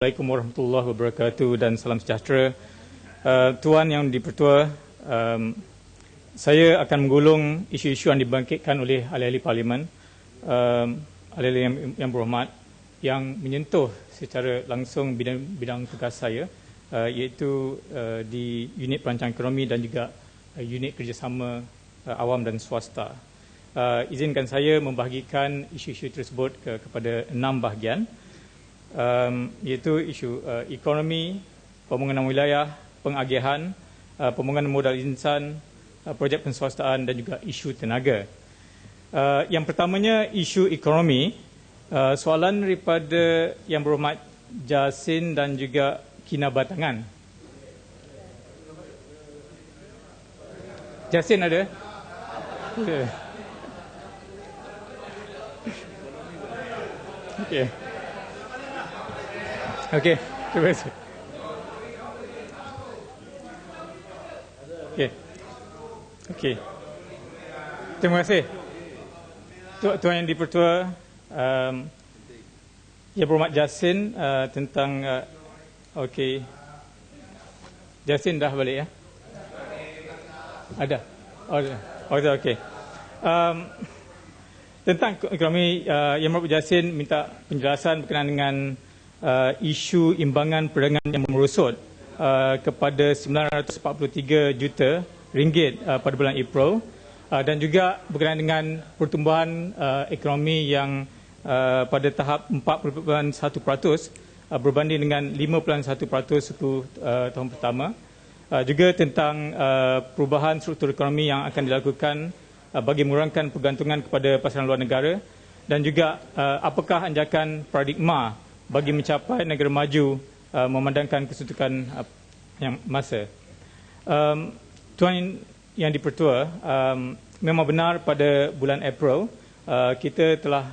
Assalamualaikum warahmatullahi wabarakatuh dan salam sejahtera. Tuan Yang di-Pertua, saya akan menggulung isu-isu yang dibangkitkan oleh ahli-ahli Parlimen, ahli-ahli yang berhormat, yang menyentuh secara langsung bidang tugas saya, iaitu di unit perancangan ekonomi dan juga unit kerjasama awam dan swasta. Izinkan saya membahagikan isu-isu tersebut kepada 6 bahagian. Iaitu isu ekonomi, pembangunan wilayah, pengagihan, pembangunan modal insan, projek penswastaan dan juga isu tenaga. Yang pertamanya isu ekonomi. Soalan daripada Yang Berhormat Jasin dan juga Kina Batangan. Jasin ada? Okay. Okay. Okey, terima kasih. Okey. Terima kasih. Tuan Yang di-Pertua, Yang Berhormat Jasin tentang okey. Jasin dah balik ya? Ada. Oh, okey. Tentang ekonomi, Yang Berhormat Jasin minta penjelasan berkenaan dengan isu imbangan perdagangan yang merosot kepada 943 juta ringgit pada bulan April, dan juga berkenaan dengan pertumbuhan ekonomi yang pada tahap 4.1% berbanding dengan 5.1% suku tahun pertama. Juga tentang perubahan struktur ekonomi yang akan dilakukan bagi mengurangkan pergantungan kepada pasaran luar negara, dan juga apakah anjakan paradigma bagi mencapai negara maju memandangkan kesuntukan yang masa. Tuan Yang di-Pertua, memang benar pada bulan April kita telah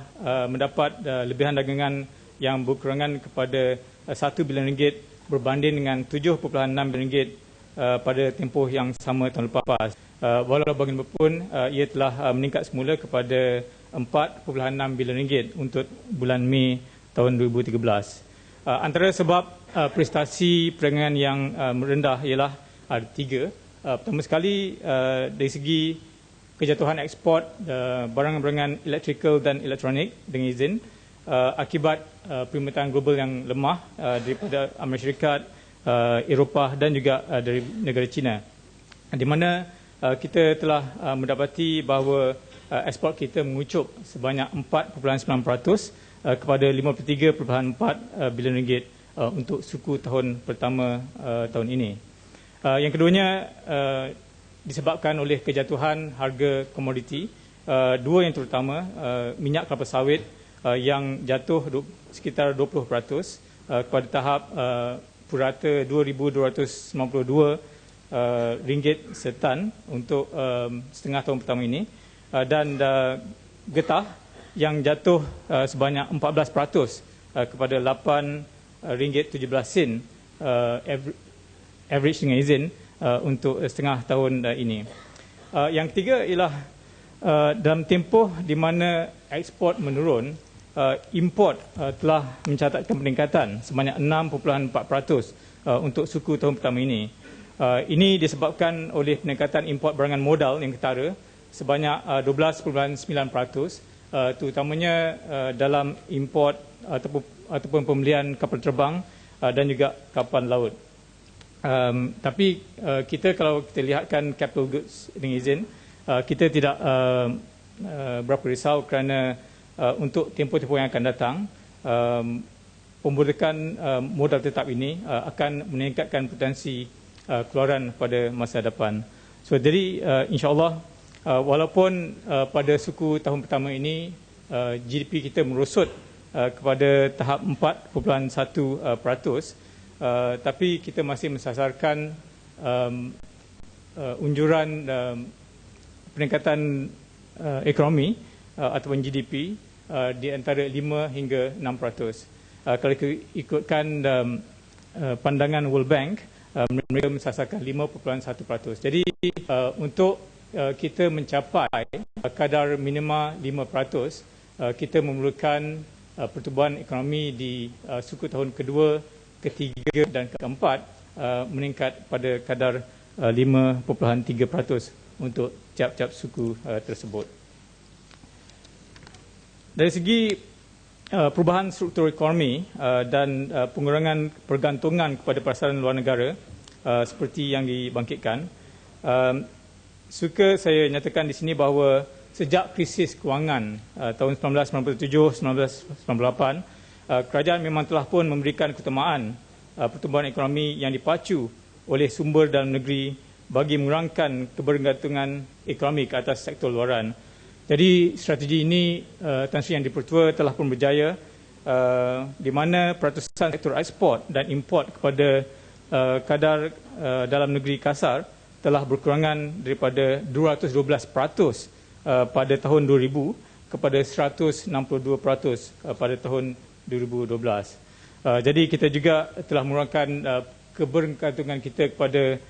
mendapat lebihan dagangan yang berkurangan kepada 1 bilion ringgit berbanding dengan 7.6 bilion ringgit pada tempoh yang sama tahun lepas. Walau bagaimanapun ia telah meningkat semula kepada 4.6 bilion ringgit untuk bulan Mei tahun 2013. Antara sebab prestasi perdagangan yang rendah ialah ada 3. Pertama sekali, dari segi kejatuhan ekspor barang-barangan elektrikal dan elektronik dengan izin akibat permintaan global yang lemah daripada Amerika Syarikat, Eropah dan juga dari negara China, di mana kita telah mendapati bahawa ekspor kita mengucup sebanyak 4.9% kepada 53.4 bilion ringgit untuk suku tahun pertama tahun ini. Yang keduanya disebabkan oleh kejatuhan harga komoditi. Dua yang terutama, minyak kelapa sawit yang jatuh sekitar 20% kepada tahap purata 2,292 ringgit setan untuk setengah tahun pertama ini, dan getah yang jatuh sebanyak 14% kepada 8 ringgit 17 sen average dengan izin untuk setengah tahun ini. Yang ketiga ialah dalam tempoh di mana ekspor menurun, import telah mencatatkan peningkatan sebanyak 6.4% untuk suku tahun pertama ini. Ini disebabkan oleh peningkatan import barangan modal yang ketara sebanyak 12.9%, terutamanya dalam import ataupun pembelian kapal terbang dan juga kapal laut. Tapi kita, kalau kita lihatkan capital goods dengan izin, kita tidak berapa risau kerana untuk tempoh-tempoh yang akan datang, pembudakan modal tetap ini akan meningkatkan potensi keluaran pada masa depan. So, jadi insya-Allah, walaupun pada suku tahun pertama ini GDP kita merosot kepada tahap 4.1%, tapi kita masih mensasarkan unjuran peningkatan ekonomi ataupun GDP di antara 5 hingga 6%. Kalau ikutkan pandangan World Bank, mereka mensasarkan 5.1%. Jadi untuk kita mencapai kadar minima 5%, kita memerlukan pertumbuhan ekonomi di suku tahun kedua ketiga dan keempat meningkat pada kadar 5.3% untuk tiap-tiap suku tersebut. Dari segi perubahan struktur ekonomi dan pengurangan pergantungan kepada pasaran luar negara seperti yang dibangkitkan, suka saya nyatakan di sini bahawa sejak krisis kewangan tahun 1997-1998, kerajaan memang telah pun memberikan keutamaan pertumbuhan ekonomi yang dipacu oleh sumber dalam negeri bagi mengurangkan kebergantungan ekonomi ke atas sektor luaran. Jadi strategi ini Tan Sri Yang di-Pertua telah pun berjaya, di mana peratusan sektor ekspor dan import kepada kadar dalam negeri kasar telah berkurangan daripada 212% pada tahun 2000 kepada 162% pada tahun 2012. Jadi kita juga telah mengurangkan kebergantungan kita kepada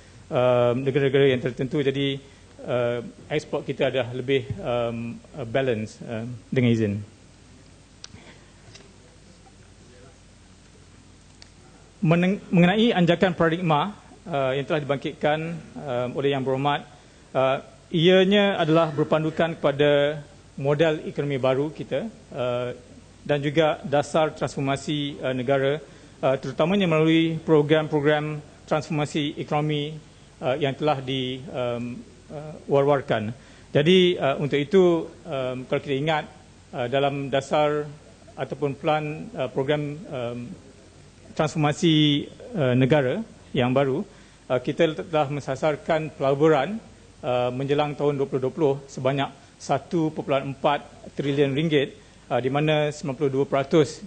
negara-negara yang tertentu. Jadi ekspor kita adalah lebih balance dengan izin. Mengenai anjakan paradigma yang telah dibangkitkan oleh Yang Berhormat, ianya adalah berpandukan kepada model ekonomi baru kita dan juga dasar transformasi negara, terutamanya melalui program-program transformasi ekonomi yang telah diwar-warkan. Jadi untuk itu, kalau kita ingat dalam dasar ataupun plan program transformasi negara yang baru, kita telah mensasarkan pelaburan menjelang tahun 2020 sebanyak 1.4 trilion ringgit, di mana 92%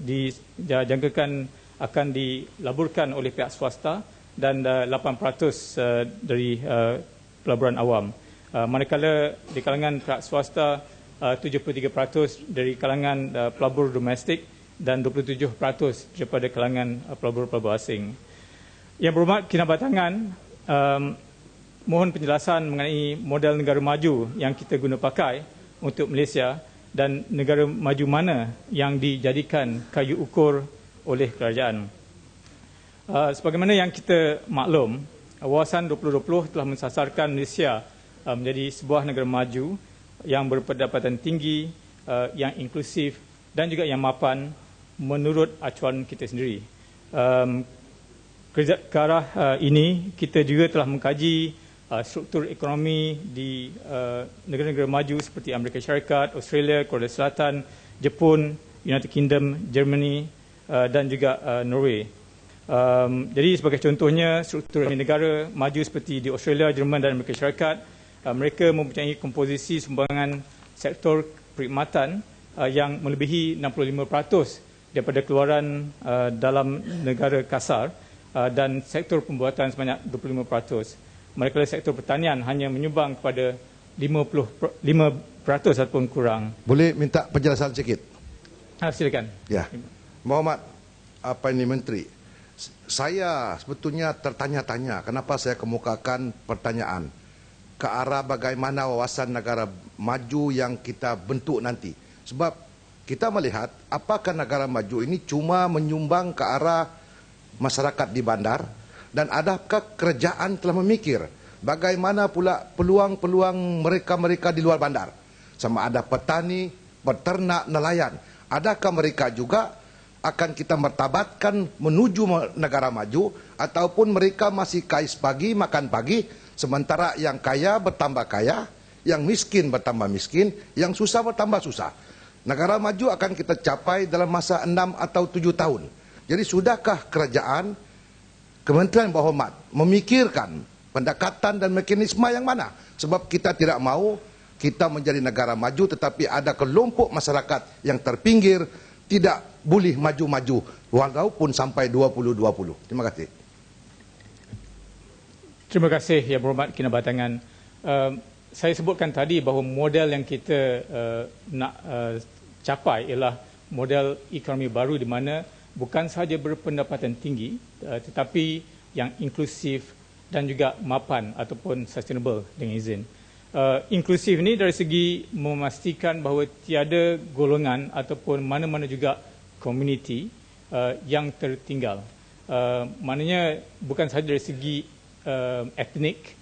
dijangkakan akan dilaburkan oleh pihak swasta dan 8% dari pelaburan awam. Manakala di kalangan pihak swasta 73% dari kalangan pelabur domestik dan 27% daripada kalangan pelabur-pelabur asing. Yang Berhormat Kinabatangan, mohon penjelasan mengenai model negara maju yang kita guna pakai untuk Malaysia dan negara maju mana yang dijadikan kayu ukur oleh kerajaan. Sebagaimana yang kita maklum, Wawasan 2020 telah mensasarkan Malaysia menjadi sebuah negara maju yang berpendapatan tinggi, yang inklusif dan juga yang mapan menurut acuan kita sendiri. Ke arah ini, kita juga telah mengkaji struktur ekonomi di negara-negara maju seperti Amerika Syarikat, Australia, Korea Selatan, Jepun, United Kingdom, Germany dan juga Norway. Jadi sebagai contohnya, struktur negara maju seperti di Australia, Jerman dan Amerika Syarikat, mereka mempunyai komposisi sumbangan sektor perkhidmatan yang melebihi 65% daripada keluaran dalam negara kasar dan sektor pembuatan sebanyak 25%. Manakala sektor pertanian hanya menyumbang kepada 5% ataupun kurang. Boleh minta penjelasan sikit? Silakan. Ya. Muhammad Menteri, saya sebetulnya tertanya-tanya kenapa saya kemukakan pertanyaan ke arah bagaimana wawasan negara maju yang kita bentuk nanti. Sebab kita melihat apakah negara maju ini cuma menyumbang ke arah masyarakat di bandar, dan adakah kerajaan telah memikir bagaimana pula peluang-peluang mereka-mereka di luar bandar? Sama ada petani, peternak, nelayan. Adakah mereka juga akan kita martabatkan menuju negara maju, ataupun mereka masih kais pagi, makan pagi, sementara yang kaya bertambah kaya, yang miskin bertambah miskin, yang susah bertambah susah. Negara maju akan kita capai dalam masa 6 atau 7 tahun. Jadi sudahkah kerajaan, Kementerian Berhormat memikirkan pendekatan dan mekanisme yang mana? Sebab kita tidak mahu kita menjadi negara maju tetapi ada kelompok masyarakat yang terpinggir, tidak boleh maju-maju walaupun sampai 2020. Terima kasih. Terima kasih Yang Berhormat Kinabatangan. Saya sebutkan tadi bahawa model yang kita nak capai ialah model ekonomi baru di mana bukan sahaja berpendapatan tinggi tetapi yang inklusif dan juga mapan ataupun sustainable dengan izin. Inklusif ini dari segi memastikan bahawa tiada golongan ataupun mana-mana juga komuniti yang tertinggal. Maknanya bukan sahaja dari segi etnik,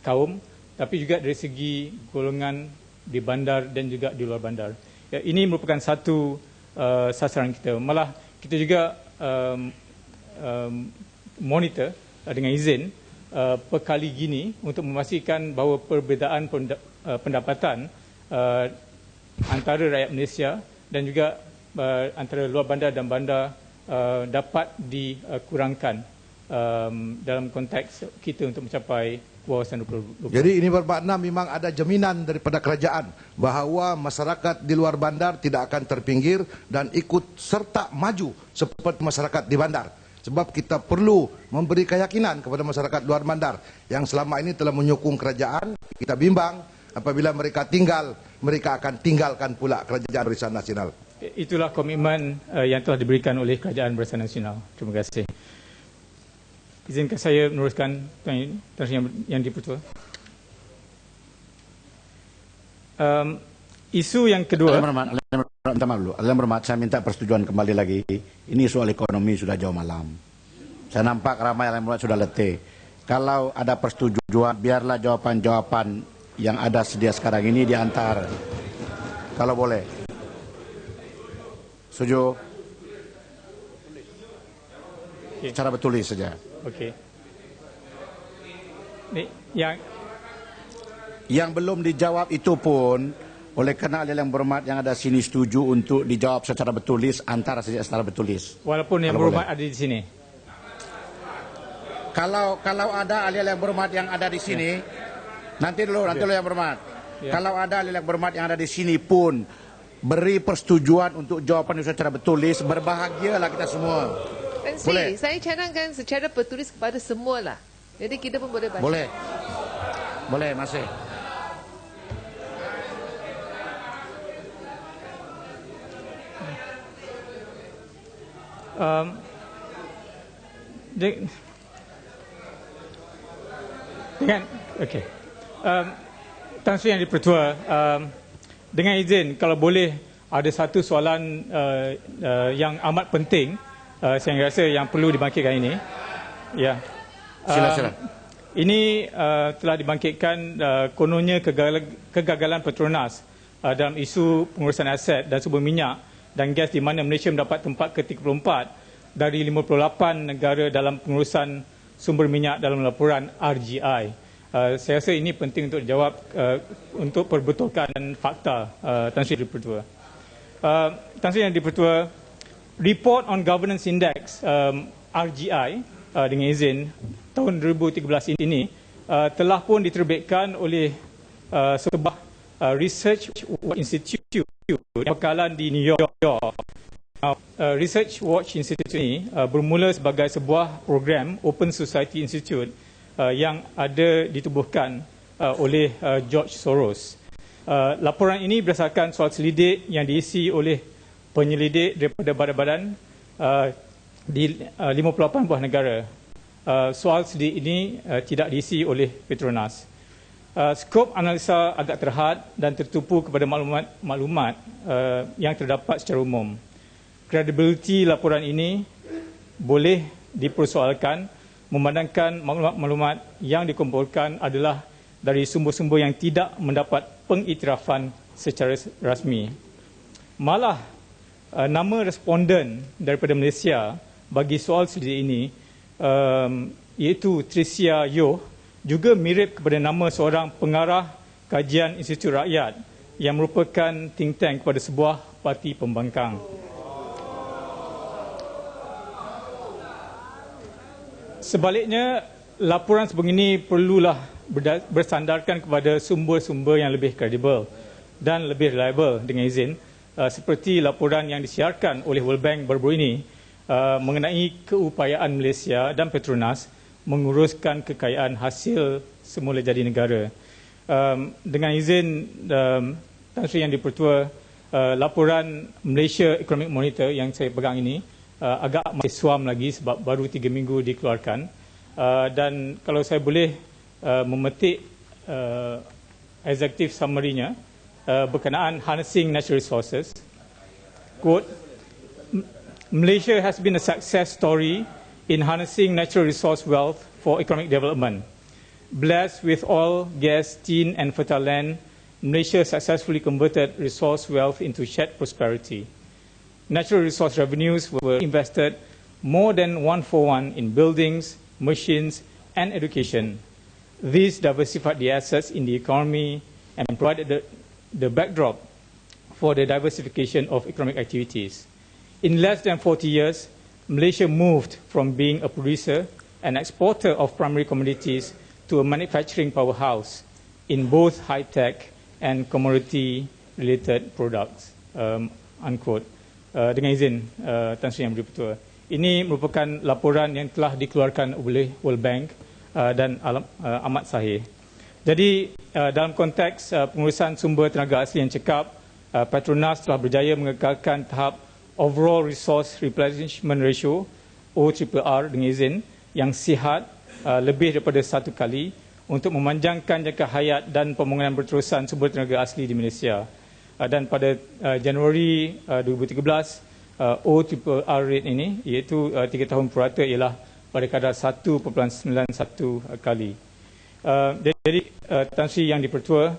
kaum, tapi juga dari segi golongan di bandar dan juga di luar bandar. Ya, ini merupakan satu sasaran kita. Malah kita juga monitor dengan izin perkali gini untuk memastikan bahawa perbezaan pendapatan antara rakyat Malaysia dan juga antara luar bandar dan bandar dapat dikurangkan dalam konteks kita untuk mencapai wawasan 2020. Jadi ini bermakna memang ada jaminan daripada kerajaan bahawa masyarakat di luar bandar tidak akan terpinggir dan ikut serta maju seperti masyarakat di bandar. Sebab kita perlu memberi keyakinan kepada masyarakat luar bandar yang selama ini telah menyokong kerajaan. Kita bimbang apabila mereka tinggal, mereka akan tinggalkan pula kerajaan Barisan Nasional. Itulah komitmen yang telah diberikan oleh Kerajaan Barisan Nasional. Terima kasih. Izinkan saya meneruskan Tuan Yang di-Pertua. Isu yang kedua. Minta maaf dulu. Alam bermat, saya minta persetujuan kembali lagi. Ini soal ekonomi sudah jauh malam. Saya nampak ramai alam bermat sudah letih. Kalau ada persetujuan, biarlah jawapan-jawapan yang ada sedia sekarang ini diantar. Kalau boleh. Setuju? Okay. Secara bertulis saja. Okey. Yang belum dijawab itu pun oleh kerana ahli yang berhormat yang ada sini setuju untuk dijawab secara bertulis, antara saja secara bertulis. Walaupun yang berhormat ada di sini. Kalau ada ahli yang berhormat yang ada di sini, nanti dulu yang berhormat. Kalau ada ahli yang berhormat yang ada di sini pun beri persetujuan untuk jawapan itu secara bertulis, berbahagialah kita semua. Boleh. Saya cadangkan secara bertulis kepada semua lah. Jadi kita pun boleh baca. Boleh. Boleh, masih. Dengan okey. Tan Sri Yang di-Pertua, dengan izin kalau boleh ada satu soalan yang amat penting saya rasa yang perlu dibangkitkan ini. Ya. Silakan. Ini telah dibangkitkan kononnya kegagalan Petronas dalam isu pengurusan aset dan sumber minyak dan gas di mana Malaysia mendapat tempat ke-34 dari 58 negara dalam pengurusan sumber minyak dalam laporan RGI. Saya rasa ini penting untuk dijawab untuk perbetulkan fakta Tan Sri Yang di-Pertua. Tan Sri Yang di-Pertua, Report on Governance Index RGI dengan izin tahun 2013 ini telah pun diterbitkan oleh sebuah research institute bekalan di New York. Research Watch Institute ini bermula sebagai sebuah program Open Society Institute yang ada ditubuhkan oleh George Soros. Laporan ini berdasarkan soal selidik yang diisi oleh penyelidik daripada badan-badan di 58 buah negara. Soal selidik ini tidak diisi oleh Petronas. Skop analisa agak terhad dan tertumpu kepada maklumat yang terdapat secara umum. Kredibiliti laporan ini boleh dipersoalkan memandangkan maklumat yang dikumpulkan adalah dari sumber-sumber yang tidak mendapat pengiktirafan secara rasmi. Malah nama responden daripada Malaysia bagi soal selidik ini iaitu Tricia Yoh juga mirip kepada nama seorang pengarah kajian Institut Rakyat yang merupakan think tank kepada sebuah parti pembangkang. Sebaliknya, laporan sebegini perlulah bersandarkan kepada sumber-sumber yang lebih kredibel dan lebih reliable dengan izin, seperti laporan yang disiarkan oleh World Bank baru-baru ini mengenai keupayaan Malaysia dan Petronas menguruskan kekayaan hasil semula jadi negara. Dengan izin Tan Sri Yang di-Pertua, laporan Malaysia Economic Monitor yang saya pegang ini agak masih suam lagi sebab baru 3 minggu dikeluarkan. Dan kalau saya boleh memetik executive summary-nya berkenaan harnessing natural resources. Quote, Malaysia has been a success story in harnessing natural resource wealth for economic development. Blessed with oil, gas, tin and fertile land, Malaysia successfully converted resource wealth into shared prosperity. Natural resource revenues were invested more than 1-for-1 in buildings, machines and education. This diversified the assets in the economy and provided the backdrop for the diversification of economic activities. In less than 40 years, Malaysia moved from being a producer and exporter of primary commodities to a manufacturing powerhouse in both high-tech and commodity-related products. Unquote. Dengan izin Tan Sri Yang Beri-Pertua. Ini merupakan laporan yang telah dikeluarkan oleh World Bank dan amat sahih. Jadi dalam konteks pengurusan sumber tenaga asli yang cekap, Petronas telah berjaya mengekalkan tahap Overall Resource Replenishment Ratio ORR dengan izin yang sihat lebih daripada 1 kali untuk memanjangkan jangka hayat dan pembangunan berterusan sumber tenaga asli di Malaysia. Dan pada Januari 2013, ORR rate ini iaitu 3 tahun purata ialah pada kadar 1.91 kali. Jadi Tan Sri Yang Di-Pertua,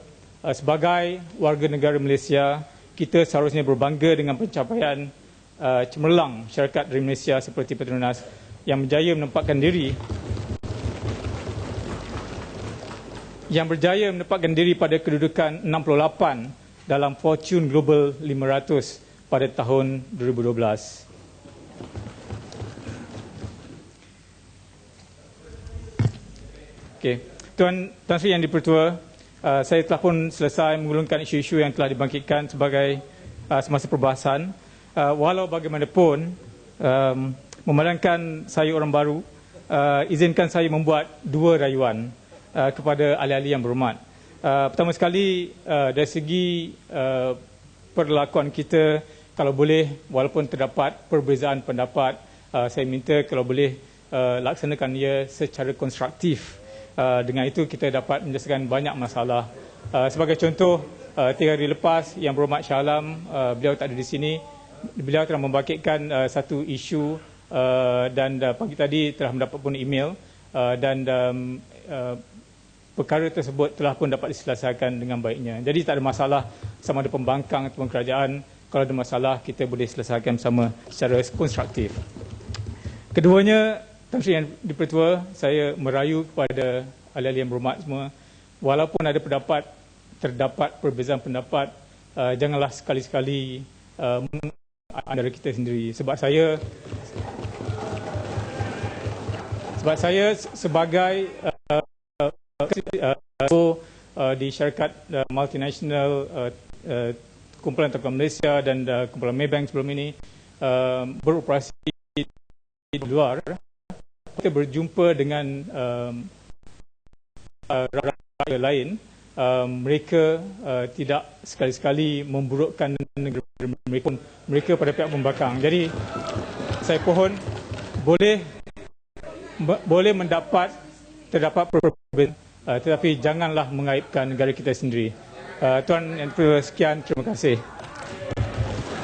sebagai warga negara Malaysia, kita seharusnya berbangga dengan pencapaian cemerlang syarikat dari Malaysia seperti Petronas yang berjaya menempatkan diri pada kedudukan 68 dalam Fortune Global 500 pada tahun 2012. Okey, Tuan Sri Yang Di-Pertua, saya telah pun selesai mengulungkan isu-isu yang telah dibangkitkan sebagai semasa perbahasan. Walau bagaimanapun, memandangkan saya orang baru, izinkan saya membuat 2 rayuan kepada ahli-ahli yang berhormat. Pertama sekali, dari segi perlakuan kita, kalau boleh, walaupun terdapat perbezaan pendapat, saya minta kalau boleh laksanakan ia secara konstruktif. Dengan itu kita dapat menyelesaikan banyak masalah. Sebagai contoh, 3 hari lepas Yang Berhormat Shah Alam, beliau tak ada di sini, beliau telah membangkitkan satu isu dan pagi tadi telah mendapat pun email dan perkara tersebut telah pun dapat diselesaikan dengan baiknya. Jadi tak ada masalah sama ada pembangkang ataupun kerajaan. Kalau ada masalah, kita boleh selesaikan bersama secara konstruktif. Keduanya, Tan Sri Yang Di-Pertua, saya merayu kepada ahli-ahli yang berhormat semua, walaupun ada terdapat perbezaan pendapat, janganlah sekali-sekali antara kita sendiri. Sebab saya sebagai di syarikat multinasional kumpulan Telekom Malaysia dan kumpulan Maybank sebelum ini beroperasi di luar, kita berjumpa dengan rakyat lain. Mereka tidak sekali-sekali memburukkan negara mereka pada pihak pembangkang. Jadi saya pohon boleh terdapat perbezaan, tetapi janganlah mengaibkan negara kita sendiri. Tuan Yang Pertua, sekian, terima kasih.